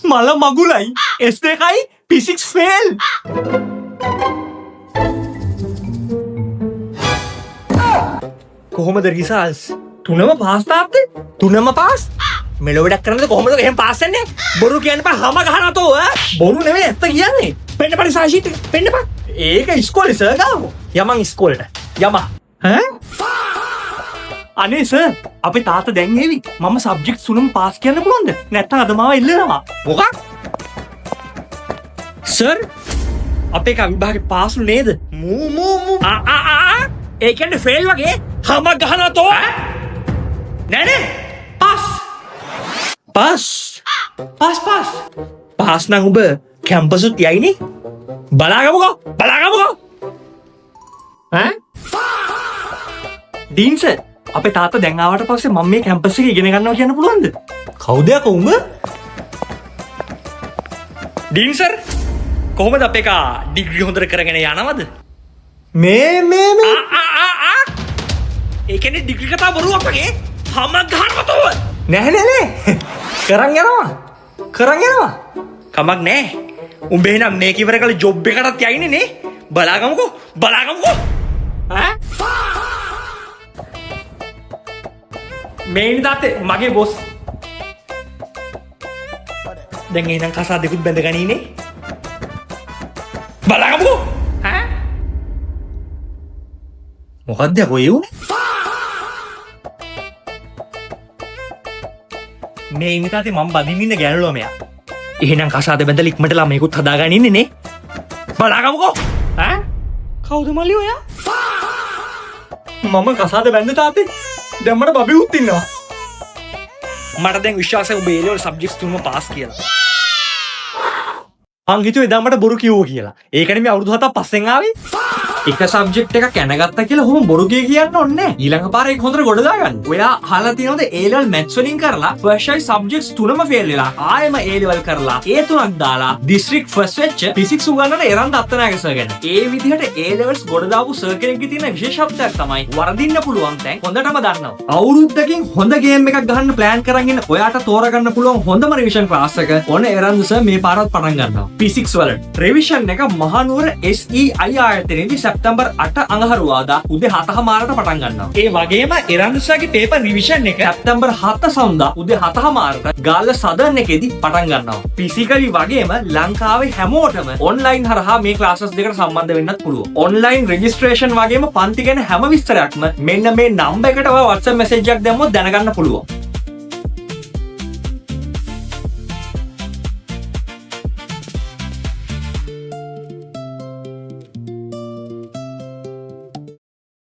මල මගුලයි S2යි physics fail. කොහොමද results? තුනම පාස් තාත්තේ? තුනම පාස්? මෙලෝ වැඩක් කරන්නද කොහොමද එහෙම පාස් වෙන්නේ? බොරු කියන්න බෑ හැම ගහනවා තෝ ඈ. බොරු නෙමෙයි ඇත්ත කියන්නේ. පෙන්නපන් රිසල්ට් ෂීට් එක. පෙන්නපන්. ඒක ඉස්කෝලේ සර් ගාව. යමන් ඉස්කෝලේට. යම. ඈ? අනේ සර් අපේ තාත්තා දැන් එවි. මම සබ්ජෙක්ට් තුනම පාස් කියන්න පුළුවන්ද? නැත්නම් අද මාව ඉල්ලනවා. මොකක්? සර් අපේ එක විභාගේ පාස්ලු නේද? මූ ඒ කියන්නේ ෆේල් වගේ හැම ගහනවා තෝ නෑ නෑ පාස් පාස් නම් ඔබ කැම්පසුත් යයිනේ බලාගමුකෝ ඈ ඩීන් සර් අපේ තාත්තා දැන් ආවට පස්සේ මම මේ කැම්පස් එකේ ඉගෙන ගන්නවා කියන්න පුළුවන්ද? කවුද යකෝ උඹ? ඩීන් සර් කොහොමද අපේ එක ඩිග්‍රී හොඳට කරගෙන යනවද? මේ ඒ කියන්නේ ඩිග්‍රී කතා බොරුවක් වගේ හැම ගහනවා තෝ නෑ කරන් යනවා කමක් නෑ උඹ එහෙනම් මේක ඉවර කරලා ජොබ් එකකටත් යයිනේ නේ බලාගමුකෝ ඈ මේනි තාත්තේ මගේ බොස් දැන් එහෙනම් කසා දෙකුත් බැඳ ගනීනේ බලාගමුකෝ ඈ මොකද්ද යකෝ ඒ උනේ මේ ඉමිතාතේ මම බදින්න ඉන්න ගෑනු ළමයා. එහෙනම් කසාද බැඳලා ඉක්මනට ළමයිකුත් හදාගන්න ඉන්නේ නේ. බලාගමුකෝ. ඈ? කවුද මල්ලි ඔයා? මම කසාද බැඳ තාත්තේ. දැන් මට බබියුත් ඉන්නවා. මට දැන් විශ්වාසයි ඔබ ඒ ලෙවල් සබ්ජෙක්ට්ස් තුනම පාස් කියලා. මං හිතුවේ එදා මට බොරු කිව්වෝ කියලා. ඒකනේ මේ අවුරුදු 7ක් පස්සෙන් ආවේ. එක සබ්ජෙක්ට් එකක් කැනගත්තා කියලා ඔහොම බොරු කියන්න ඕනේ නැහැ. ඊළඟ පාරේ ඒක හොඳට ගොඩ දාගන්න. ඔයා අහලා තියෙනවද A level maths වලින් කරලා first choice subjects තුනම fail වෙලා ආයෙම A level කරලා ඒ තුනක් දාලා district first වෙච්ච physics උගන්නන එරන් දත්තනායක සර් ගැන. ඒ විදිහට A levels ගොඩ දාපු සර් කෙනෙක්ගේ තියෙන විශේෂත්වයක් තමයි වරදින්න පුළුවන් තැන් හොඳටම දන්නවා. අවුරුද්දකින් හොඳ ගේම් එකක් ගහන්න plan කරන් ඉන්න ඔයාට තෝරගන්න පුළුවන් හොඳම revision class එක ඔන්න එරන්දු සර් මේ පාරත් පටන් ගන්නවා. physics වලට revision එක මහනුවර SEI ආයතනයේදී සැප්තැම්බර් 8 අඟහරුවාදා උදේ 7:00ට පටන් ගන්නවා. ඒ වගේම එරන්දුසාගේ පේපර් රිවිෂන් එක සැප්තැම්බර් 7 සඳුදා උදේ 7:00ට ගාල්ල සදර්න් එකේදී පටන් ගන්නවා. ෆිසිකලි වගේම ලංකාවේ හැමෝටම ඔන්ලයින් හරහා මේ ක්ලාසස් දෙකට සම්බන්ධ වෙන්නත් පුළුවන්. ඔන්ලයින් රෙජිස්ට්‍රේෂන් වගේම පන්ති ගැන හැම විස්තරයක්ම මෙන්න මේ නම්බර් එකට ඔයා WhatsApp මැසේජ් එකක් දැම්මොත් දැනගන්න පුළුවන්.